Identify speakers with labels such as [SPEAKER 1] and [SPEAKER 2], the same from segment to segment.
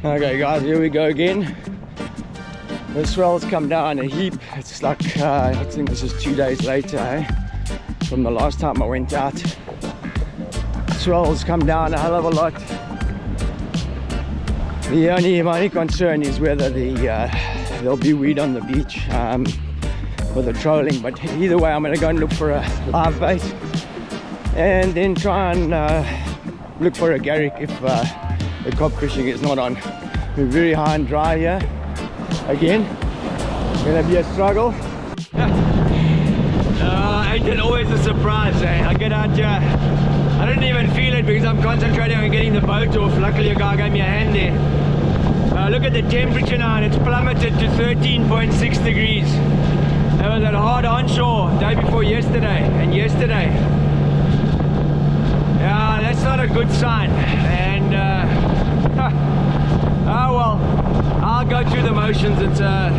[SPEAKER 1] Okay guys, here we go again. The swell's come down a heap. It's like, I think this is 2 days later, from the last time I went out. Swell's come down a hell of a lot. My only concern is whether there'll be weed on the beach for the trolling, but either way I'm going to go and look for a live bait and then try and look for a garrick if the cod fishing is not on. We're very high and dry here again. Gonna be a struggle. Ain't it always a surprise, I get out here, I didn't even feel it because I'm concentrating on getting the boat off. Luckily a guy gave me a hand there. Look at the temperature now, and it's plummeted to 13.6 degrees. That was at hard onshore day before yesterday and yesterday. Yeah, that's not a good sign. And oh well, I'll go through the motions. It's a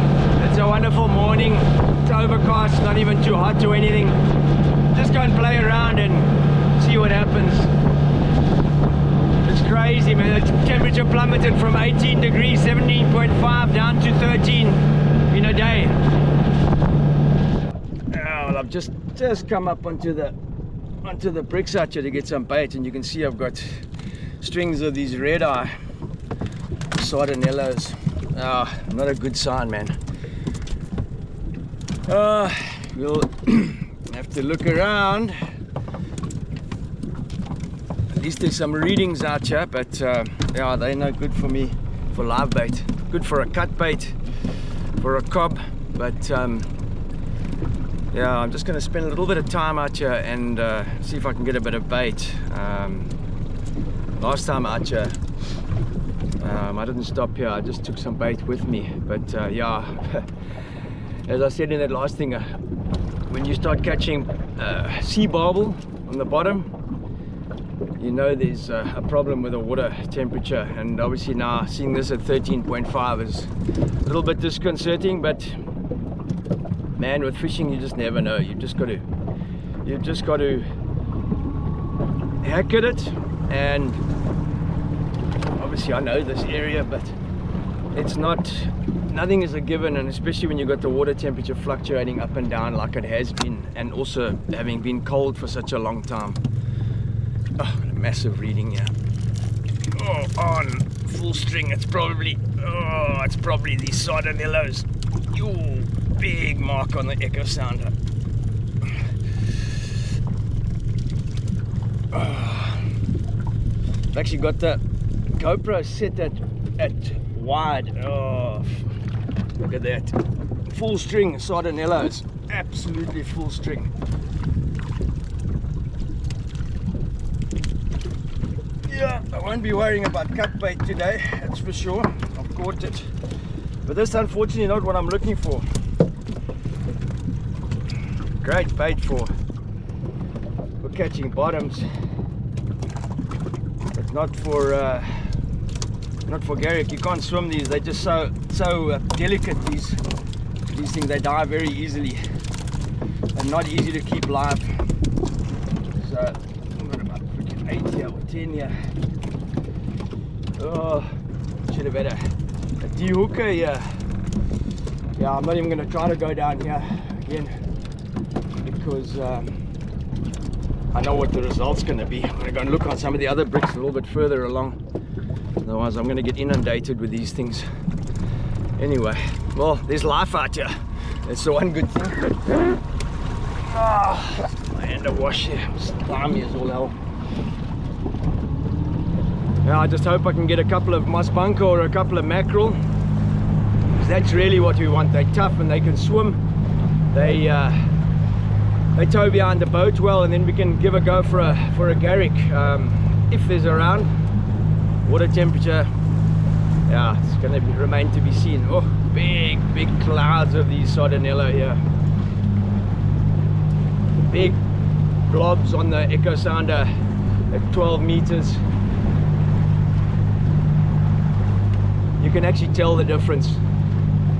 [SPEAKER 1] wonderful morning. It's overcast, not even too hot or anything. Just go and play around and see what happens. It's crazy, man. The temperature plummeted from 18 degrees, 17.5 down to 13 in a day. Well, I've just come up onto the bricks out here to get some bait, and you can see I've got strings of these red eye sardinellos. Not a good sign, man. We'll have to look around. At least there's some readings out here, but yeah, they're no good for me for live bait. Good for a cut bait, for a cob, but yeah, I'm just going to spend a little bit of time out here and see if I can get a bit of bait. Last time out here, I didn't stop here, I just took some bait with me, but yeah, as I said in that last thing, when you start catching sea barbel on the bottom, you know there's a problem with the water temperature, and obviously now seeing this at 13.5 is a little bit disconcerting, but man, with fishing you just never know. You've just got to hack at it. And obviously I know this area, but it's nothing is a given, and especially when you've got the water temperature fluctuating up and down like it has been, and also having been cold for such a long time. Oh, a massive reading here. Oh, on full string. It's probably these sardinellos. Yo, big mark on the echo sounder. I've actually got the GoPro set at wide. Oh, look at that. Full string sardinellos. Absolutely full string. Yeah, I won't be worrying about cut bait today, that's for sure. I've caught it. But this is unfortunately not what I'm looking for. Great bait for catching bottoms. It's not for garrick. You can't swim these. They're just so delicate. These things, they die very easily and not easy to keep live. So I've got about freaking 8 here or 10 here. Oh, should have had a de-hooker here. Yeah, I'm not even going to try to go down here again because I know what the result's going to be. I'm going to go and look on some of the other bricks a little bit further along. Otherwise I'm going to get inundated with these things. Anyway, well, there's life out here. That's the one good thing. Oh, my hand to wash here. Slimy as all hell. Yeah, I just hope I can get a couple of moss bunker or a couple of mackerel. That's really what we want. They're tough and they can swim. They tow behind the boat well, and then we can give a go for a garrick if there's around. Water temperature, yeah, it's going to remain to be seen. Oh, big clouds of these sardinello here. Big blobs on the echo sounder at 12 meters. You can actually tell the difference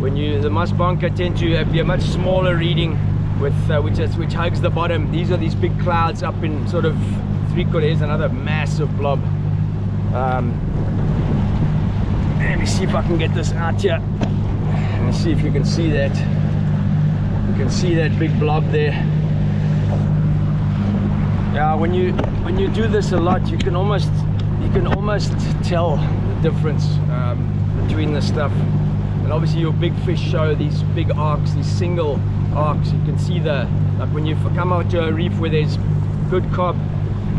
[SPEAKER 1] when the moss bunker tend to be a much smaller reading with which hugs the bottom. These are these big clouds up in sort of 3/4. Here's another massive blob. And see if I can get this out here. And see if you can see that. You can see that big blob there. Yeah, when you do this a lot, you can almost tell the difference between the stuff. And obviously your big fish show these big arcs, these single arcs. You can see like when you come out to a reef where there's good cob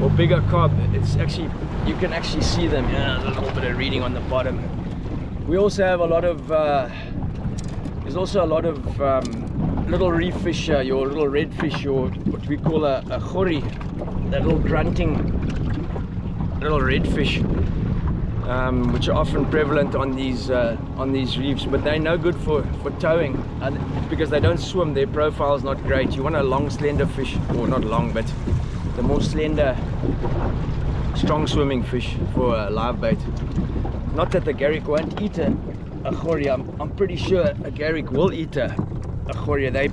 [SPEAKER 1] or bigger cob, it's actually, you can actually see them. Yeah, there's a little bit of reading on the bottom. We also have a lot of there's also a lot of little reef fish, your little redfish, or what we call a chori, that little grunting little redfish, which are often prevalent on these reefs, but they're no good for towing, because they don't swim. Their profile is not great. You want a long, slender fish, or not long, but the more slender, strong swimming fish for a live bait. Not that the Garrick won't eat a chori. I'm pretty sure a Garrick will eat a chori. They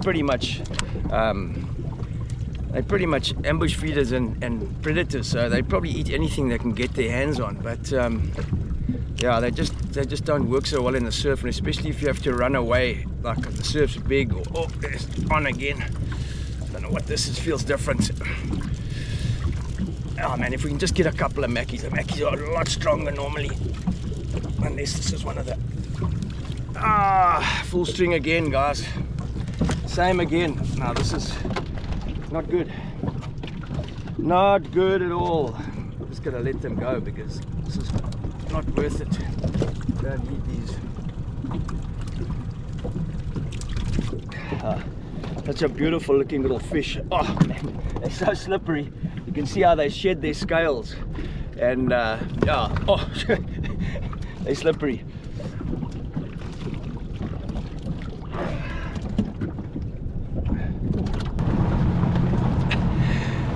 [SPEAKER 1] pretty much ambush feeders and predators, so they probably eat anything they can get their hands on. But yeah, they just don't work so well in the surf, and especially if you have to run away, like the surf's big. Or, oh, it's on again. I don't know what this is. Feels different. Oh man, if we can just get a couple of mackies. The mackies are a lot stronger normally, unless this is one of the full string again, guys. Same again. Now this is not good. Not good at all. I'm just gonna let them go because this is not worth it. Don't need these. Such a beautiful looking little fish. Oh man, they're so slippery. You can see how they shed their scales, and yeah, oh, they're slippery.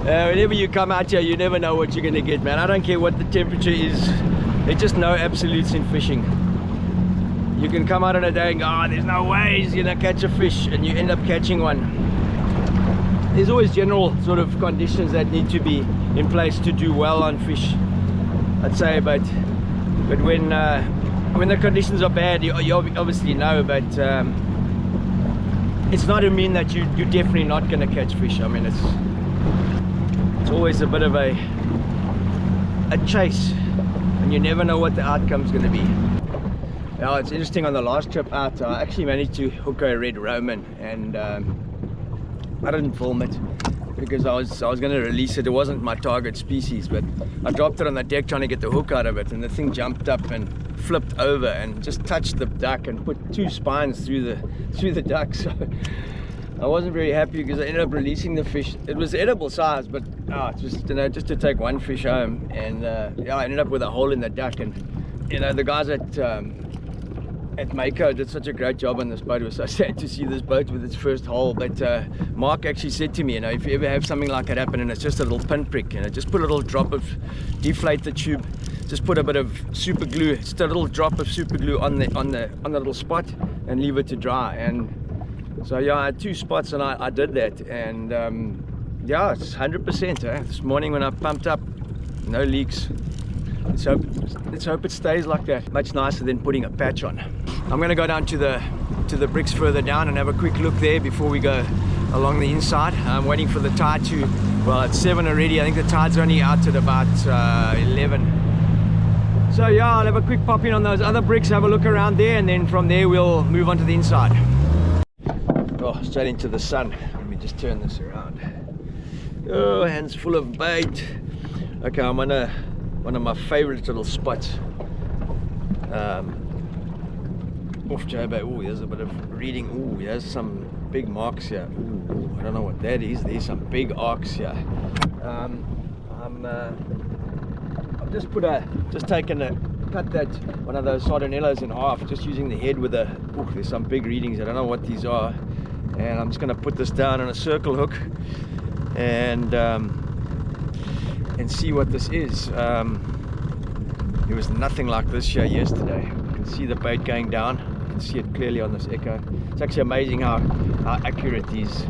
[SPEAKER 1] Whenever you come out here, you never know what you're going to get, man. I don't care what the temperature is. There's just no absolutes in fishing. You can come out on a day and go, oh, there's no way he's going to catch a fish, and you end up catching one. There's always general sort of conditions that need to be in place to do well on fish, I'd say, but when the conditions are bad, you obviously know, but it's not to mean that you're definitely not going to catch fish. I mean, it's always a bit of a chase, and you never know what the outcome's going to be. Now, it's interesting, on the last trip out, I actually managed to hook a red Roman, and I didn't film it because I was going to release it. It wasn't my target species, but I dropped it on the deck trying to get the hook out of it, and the thing jumped up and flipped over and just touched the duck and put 2 spines through the duck. So I wasn't very happy because I ended up releasing the fish. It was edible size, but just to take one fish home, and yeah, I ended up with a hole in the duck. And the guys at Mako did such a great job on this boat. It was so sad to see this boat with its first hole, but Mark actually said to me, if you ever have something like that happen and it's just a little pinprick, just put a little drop of, deflate the tube, just put a bit of super glue, just a little drop of super glue on the little spot, and leave it to dry. And so yeah, I had 2 spots, and I did that, and yeah, it's 100%. This morning when I pumped up, no leaks. Let's hope it stays like that. Much nicer than putting a patch on. I'm going to go down to the bricks further down and have a quick look there before we go along the inside. I'm waiting for the tide to, well, it's 7 already. I think the tide's only out at about 11. So yeah, I'll have a quick pop in on those other bricks, have a look around there, and then from there we'll move on to the inside. Oh, straight into the sun. Let me just turn this around. Oh, hands full of bait. Okay, I'm on one of my favorite little spots off JBay. Oh, there's a bit of reading. Oh, there's some big marks here. Ooh, I don't know what that is. There's some big arcs here. I've just cut that one of those sardinellas in half, just using the head with a. Oh, there's some big readings. I don't know what these are, and I'm just going to put this down on a circle hook and see what this is. There was nothing like this here yesterday. You can see the bait going down. You can see it clearly on this echo. It's actually amazing how accurate these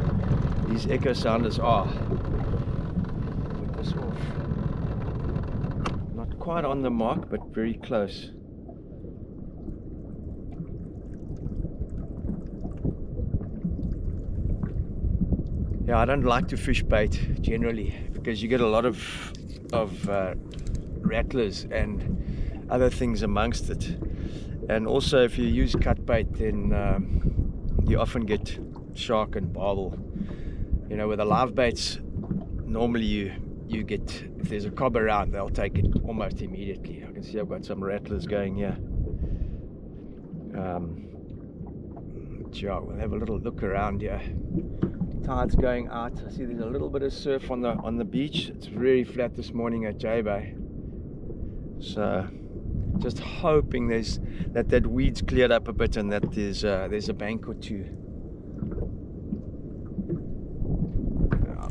[SPEAKER 1] echo sounders are. Put this off. Not quite on the mark, but very close. Yeah, I don't like to fish bait generally because you get a lot of rattlers and other things amongst it. And also if you use cut bait, then you often get shark and barbel. You know, with the live baits, normally you get, if there's a cob around, they'll take it almost immediately. I can see I've got some rattlers going here. Yeah, we'll have a little look around here. Tide's going out. I see there's a little bit of surf on the beach. It's very flat this morning at JBay. So just hoping that weed's cleared up a bit and that there's a bank or two.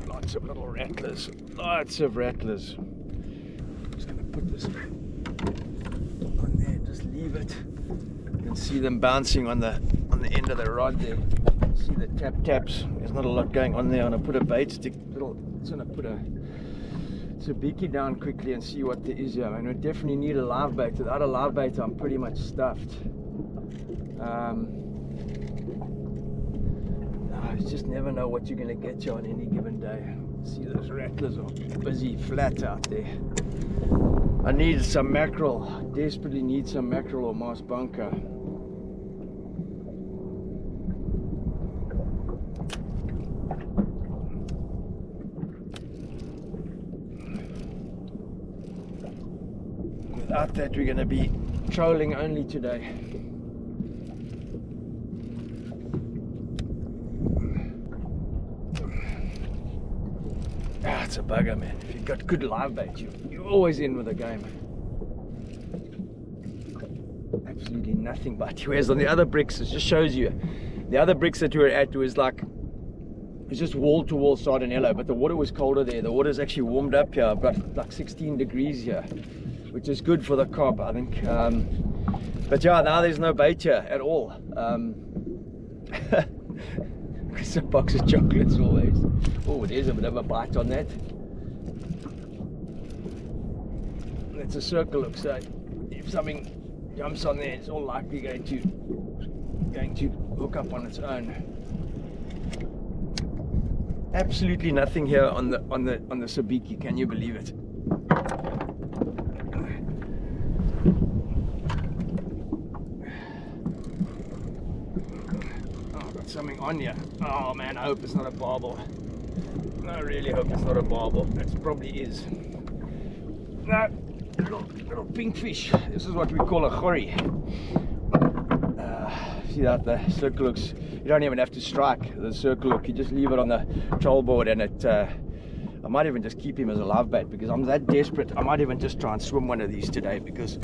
[SPEAKER 1] Lots of little rattlers, lots of rattlers. I'm just gonna put this on there, just leave it. You can see them bouncing on the end of the rod there. See the taps. There's not a lot going on there. I'm gonna put a bait stick, just gonna put a sabiki down quickly and see what there is here. I mean, we definitely need a live bait. Without a live bait, I'm pretty much stuffed. You just never know what you're going to get you on any given day. See, those rattlers are busy flat out there. I need some mackerel. Desperately need some mackerel or Mars bunker. Without that, we're going to be trolling only today. It's a bugger, man. If you've got good live bait, you're always in with the game. Absolutely nothing but. Whereas on the other bricks, it just shows you. The other bricks that we were at was like, it's just wall to wall Sardinello, but the water was colder there. The water's actually warmed up here. I've got like 16 degrees here, which is good for the cob, I think. But yeah, now there's no bait here at all. It's a box of chocolates always. Oh, there's a bit of a bite on that. That's a circle hook, so if something jumps on there, it's all likely going to hook up on its own. Absolutely nothing here on the sabiki. Can you believe it? Something on here. Oh man, I hope it's not a barbel. I really hope it's not a barbel. It probably is. No, little pink fish. This is what we call a chori. See that the circle hooks? You don't even have to strike the circle hook. You just leave it on the troll board, and it. I might even just keep him as a live bait because I'm that desperate. I might even just try and swim one of these today because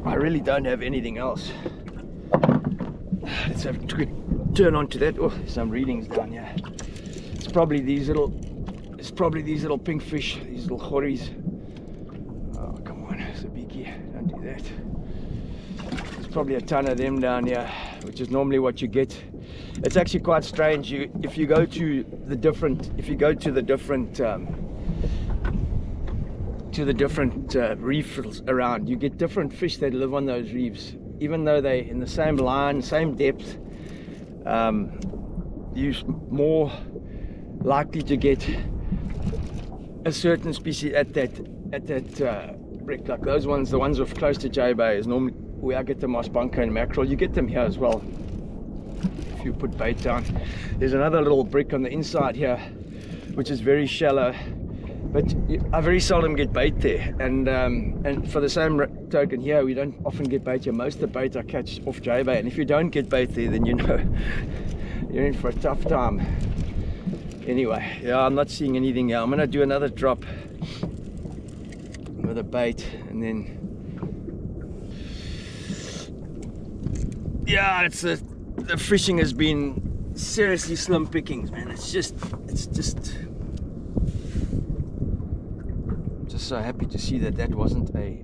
[SPEAKER 1] I really don't have anything else. Let's have a quick turn on to that. Oh, there's some readings down here. It's probably these little pink fish, these little choris. Oh, come on, sabiki, don't do that. There's probably a ton of them down here, which is normally what you get. It's actually quite strange. If you go to the different reefs around, you get different fish that live on those reefs, even though they're in the same line, same depth. You're more likely to get a certain species at that brick. Like those ones, the ones close to JBay is normally where I get the moss bunker and mackerel. You get them here as well if you put bait down. There's another little brick on the inside here, which is very shallow. But I very seldom get bait there, and for the same token here, we don't often get bait here. Most of the bait I catch off JBay, and if you don't get bait there, then you know you're in for a tough time. Anyway, yeah, I'm not seeing anything here. I'm gonna do another drop with a bait, and then yeah, the fishing has been seriously slim pickings, man. It's just so happy to see that wasn't a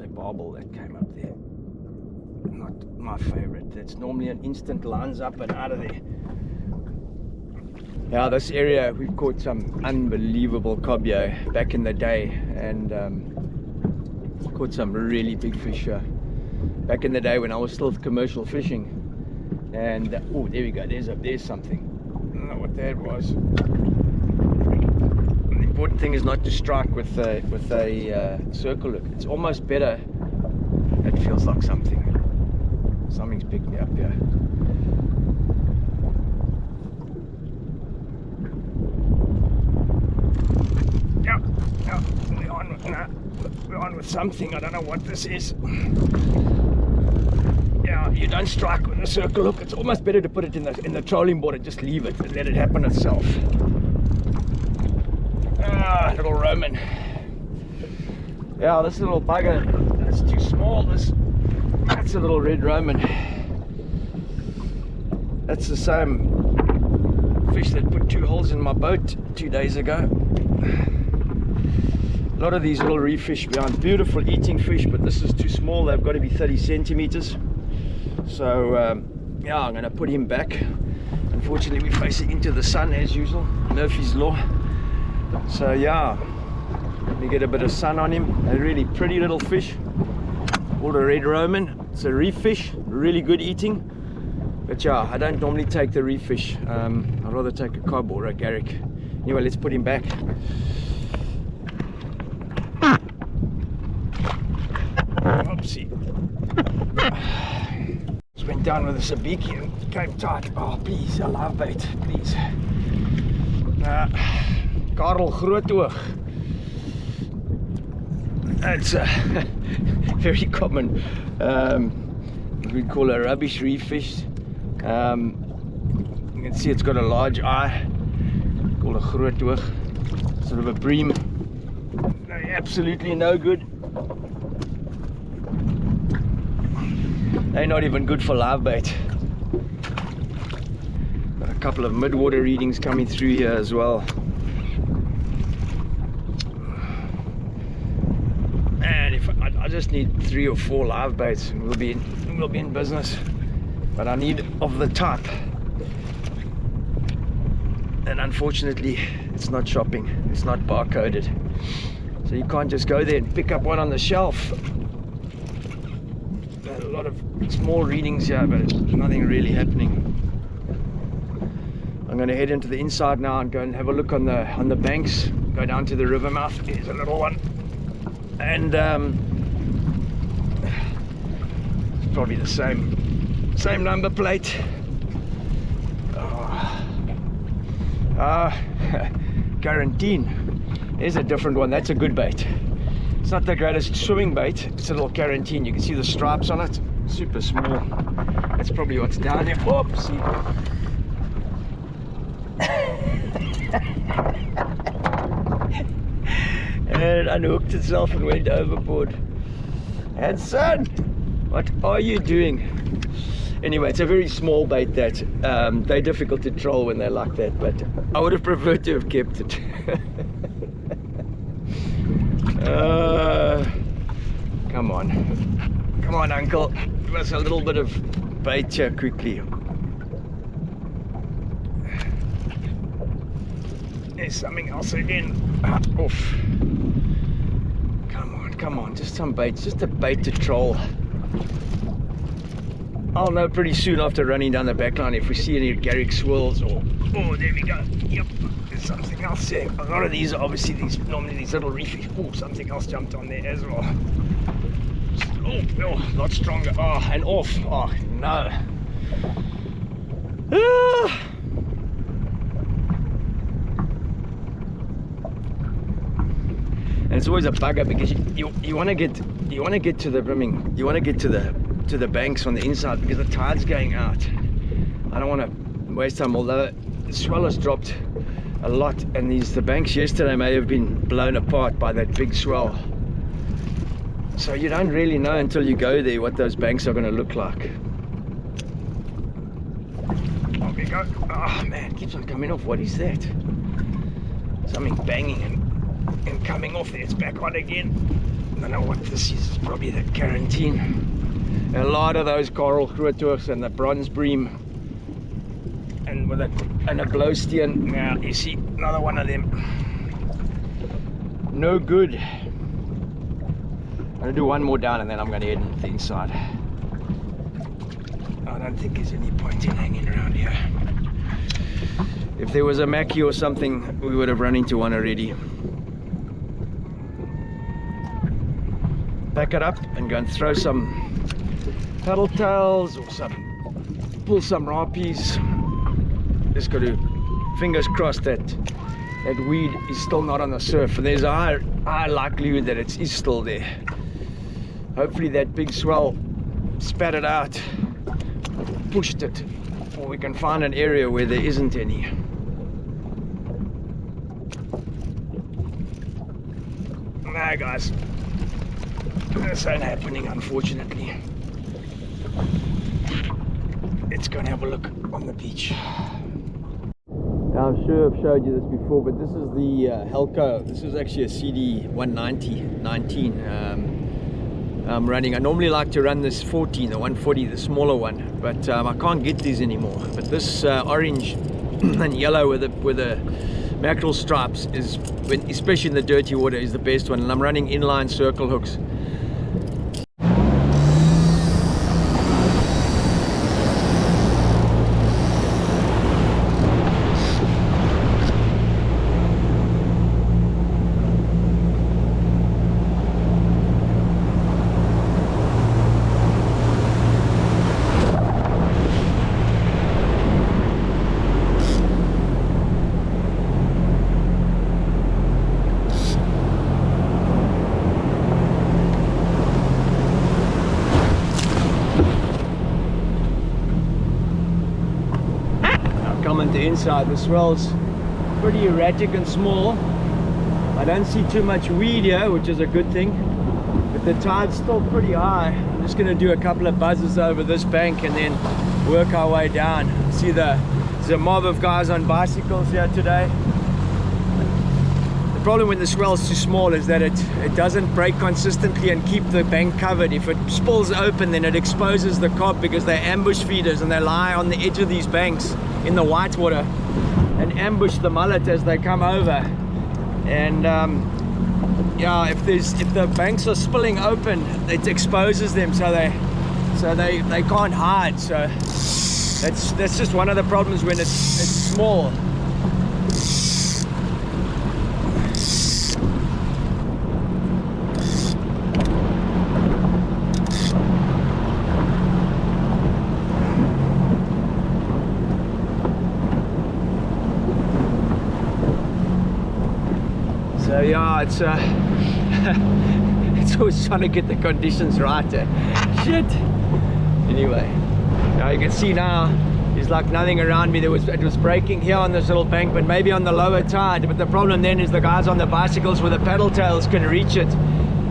[SPEAKER 1] barbel that came up there. Not my favorite. That's normally an instant lines up and out of there. Yeah, this area we've caught some unbelievable cobia back in the day, and caught some really big fish back in the day when I was still commercial fishing. And oh, there we go. There's something. I don't know what that was. The important thing is not to strike with a circle hook. It's almost better. It feels like something's picked me up here. We're on with something. I don't know what this is. Yeah, you don't strike with a circle hook. It's almost better to put it in the trolling board and just leave it and let it happen itself. Ah, little Roman. Yeah, this little bugger, that's too small. That's a little red Roman. That's the same fish that put 2 holes in my boat 2 days ago. A lot of these little reef fish behind, beautiful eating fish, but this is too small. They've got to be 30 centimeters. So yeah, I'm going to put him back. Unfortunately, we're facing into the sun as usual, Murphy's Law. So yeah, let me get a bit of sun on him. A really pretty little fish called a red Roman. It's a reef fish, really good eating. But yeah, I don't normally take the reef fish. I'd rather take a cob or a garrick. Anyway, let's put him back. Oopsie. Just went down with a sabiki and came tight. Oh, please, a live bait, please. Karel Grootoog. That's very common. We call a rubbish reef fish. You can see it's got a large eye, called a Grootoog. Sort of a bream. Absolutely no good. They're not even good for live bait. Got a couple of mid-water readings coming through here as well. And if I just need 3 or 4 live baits, and we'll be in business. But I need of the type. And unfortunately, it's not shopping. It's not barcoded. So you can't just go there and pick up one on the shelf. A lot of small readings here, but nothing really happening. I'm going to head into the inside now and go and have a look on the banks. Go down to the river mouth. Here's a little one, and it's probably the same number plate. Quarantine. There's a different one. That's a good bait. It's not the greatest swimming bait. It's a little quarantine. You can see the stripes on it. Super small. That's probably what's down here. Oopsie. And it unhooked itself and went overboard. And son, what are you doing? Anyway, it's a very small bait that they're difficult to troll when they're like that, but I would have preferred to have kept it. Come on uncle, give us a little bit of bait here quickly. There's something else again. Oof. Come on, just some bait, just a bait to troll. I'll know pretty soon after running down the backline if we see any garrick swirls or... Oh, there we go. Yep, there's something else there. A lot of these are obviously normally these little reefy. Oh, something else jumped on there as well. Oh, a lot stronger. Oh, and off. Oh, no. Ah. And it's always a bugger because you want to get to the brimming. You want to get to the banks on the inside because the tide's going out. I don't want to waste time, although the swell has dropped a lot, and the banks yesterday may have been blown apart by that big swell. So you don't really know until you go there what those banks are going to look like. There we go. Oh man, it keeps on coming off. What is that? Something banging and coming off there. It's back on again. I don't know what this is. It's probably the quarantine. A lot of those coral Grootoogs and the bronze bream, and with a blowsteen. Now you see another one of them. No good. I'm gonna do one more down and then I'm gonna head into the inside. I don't think there's any point in hanging around here. If there was a Mackie or something, we would have run into one already. Back it up and go and throw some paddle tails or pull some rapies. Just got to fingers crossed that weed is still not on the surf, and there's a high likelihood that it is still there. Hopefully that big swell spat it out, pushed it, or we can find an area where there isn't any. Nah guys, this ain't happening unfortunately. Let's go and have a look on the beach. Now, I'm sure I've showed you this before, but this is the Helco. This is actually a CD 190-19 I'm running. I normally like to run this 14, the 140, the smaller one, but I can't get these anymore. But this orange and yellow with the mackerel stripes is, especially in the dirty water, is the best one. And I'm running inline circle hooks. Inside, the swell's pretty erratic and small. I don't see too much weed here, which is a good thing, but the tide's still pretty high. I'm just going to do a couple of buzzes over this bank and then work our way down. See there's a mob of guys on bicycles here today. The problem when the swell's too small is that it doesn't break consistently and keep the bank covered. If it spills open, then it exposes the cob, because they're ambush feeders and they lie on the edge of these banks in the white water and ambush the mullet as they come over. And yeah, if the banks are spilling open, it exposes them, so they can't hide. So that's just one of the problems when it's small. So yeah, it's always trying to get the conditions right. Shit. Anyway, now you can see now there's like nothing around me. It was breaking here on this little bank, but maybe on the lower tide. But the problem then is the guys on the bicycles with the paddle tails can reach it,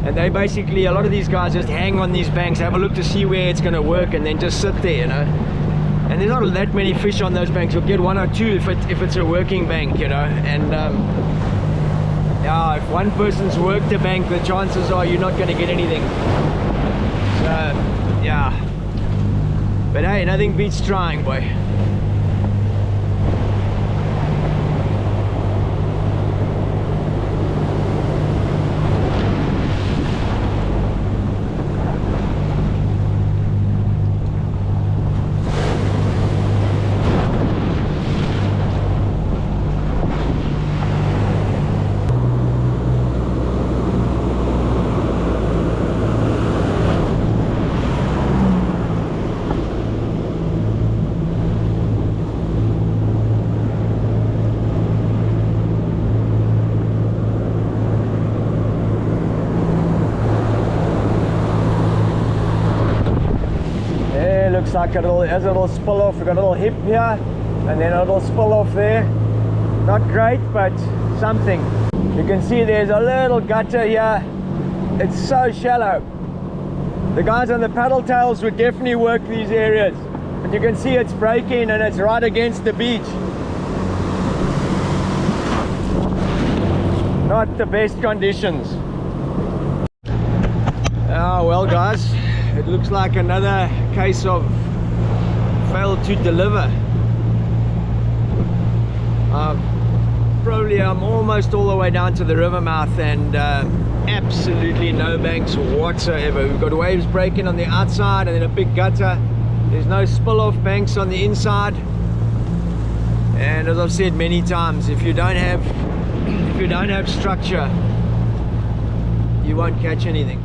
[SPEAKER 1] and they basically, a lot of these guys just hang on these banks, have a look to see where it's going to work, and then just sit there, you know. And there's not that many fish on those banks. You'll get one or two if it's a working bank, you know. And yeah, if one person's worked the bank, the chances are you're not going to get anything. So yeah, but hey, nothing beats trying, boy. Looks like there's a little spill off. We've got a little hip here and then a little spill off there. Not great, but something. You can see there's a little gutter here. It's so shallow. The guys on the paddle tails would definitely work these areas, but you can see it's breaking and it's right against the beach. Not the best conditions. Oh well guys, it looks like another case of failed to deliver. I'm almost all the way down to the river mouth, and absolutely no banks whatsoever. We've got waves breaking on the outside and then a big gutter. There's no spill-off banks on the inside, and as I've said many times, if you don't have structure, you won't catch anything.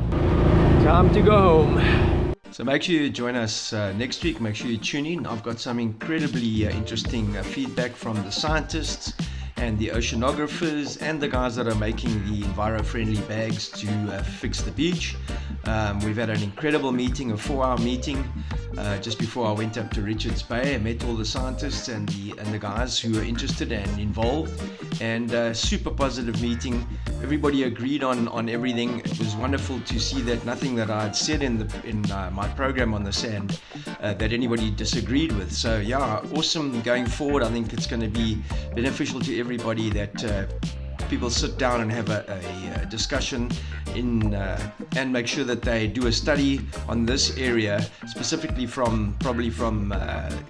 [SPEAKER 1] Time to go home. So make sure you join us next week. Make sure you tune in. I've got some incredibly interesting feedback from the scientists and the oceanographers and the guys that are making the enviro-friendly bags to fix the beach. We've had an incredible meeting, a 4-hour meeting, just before I went up to Richards Bay. I met all the scientists and the guys who are interested and involved, and super positive meeting. Everybody agreed on everything. It was wonderful to see that nothing that I had said in my program on the sand that anybody disagreed with. So yeah, awesome going forward. I think it's going to be beneficial to everybody that people sit down and have a discussion and make sure that they do a study on this area, specifically probably from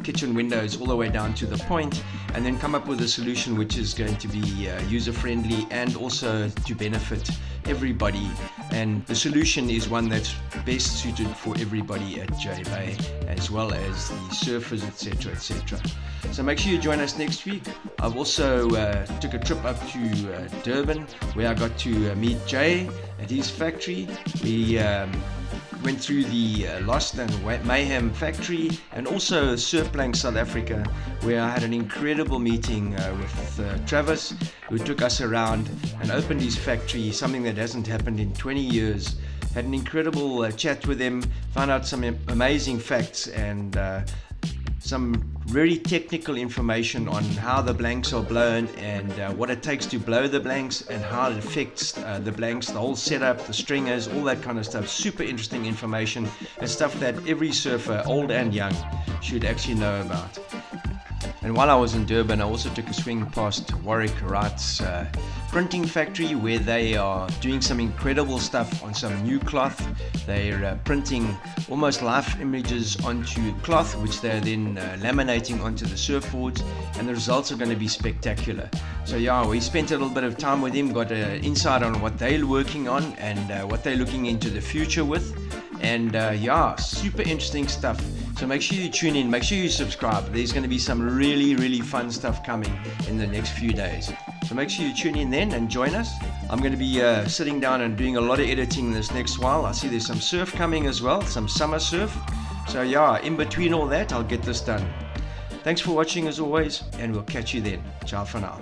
[SPEAKER 1] kitchen windows all the way down to the point, and then come up with a solution which is going to be user-friendly and also to benefit everybody. And the solution is one that's best suited for everybody at JBay, as well as the surfers, etc., etc. So make sure you join us next week. I've also took a trip up to Durban, where I got to meet Jay at his factory. We went through the Lost and Mayhem factory, and also Surfblanks South Africa, where I had an incredible meeting with Travis, who took us around and opened his factory, something that hasn't happened in 20 years. Had an incredible chat with him, found out some amazing facts and some really technical information on how the blanks are blown and what it takes to blow the blanks and how it affects the blanks, the whole setup, the stringers, all that kind of stuff. Super interesting information and stuff that every surfer, old and young, should actually know about. And while I was in Durban, I also took a swing past Warrick Wrights printing factory, where they are doing some incredible stuff on some new cloth. They're printing almost life images onto cloth, which they're then laminating onto the surfboards, and the results are going to be spectacular. So yeah, we spent a little bit of time with him, got an insight on what they're working on and what they're looking into the future with, and yeah, super interesting stuff. So make sure you tune in, make sure you subscribe. There's going to be some really fun stuff coming in the next few days. So make sure you tune in then and join us. I'm going to be sitting down and doing a lot of editing this next while. I see there's some surf coming as well, some summer surf. So yeah, in between all that, I'll get this done. Thanks for watching as always, and we'll catch you then. Ciao for now.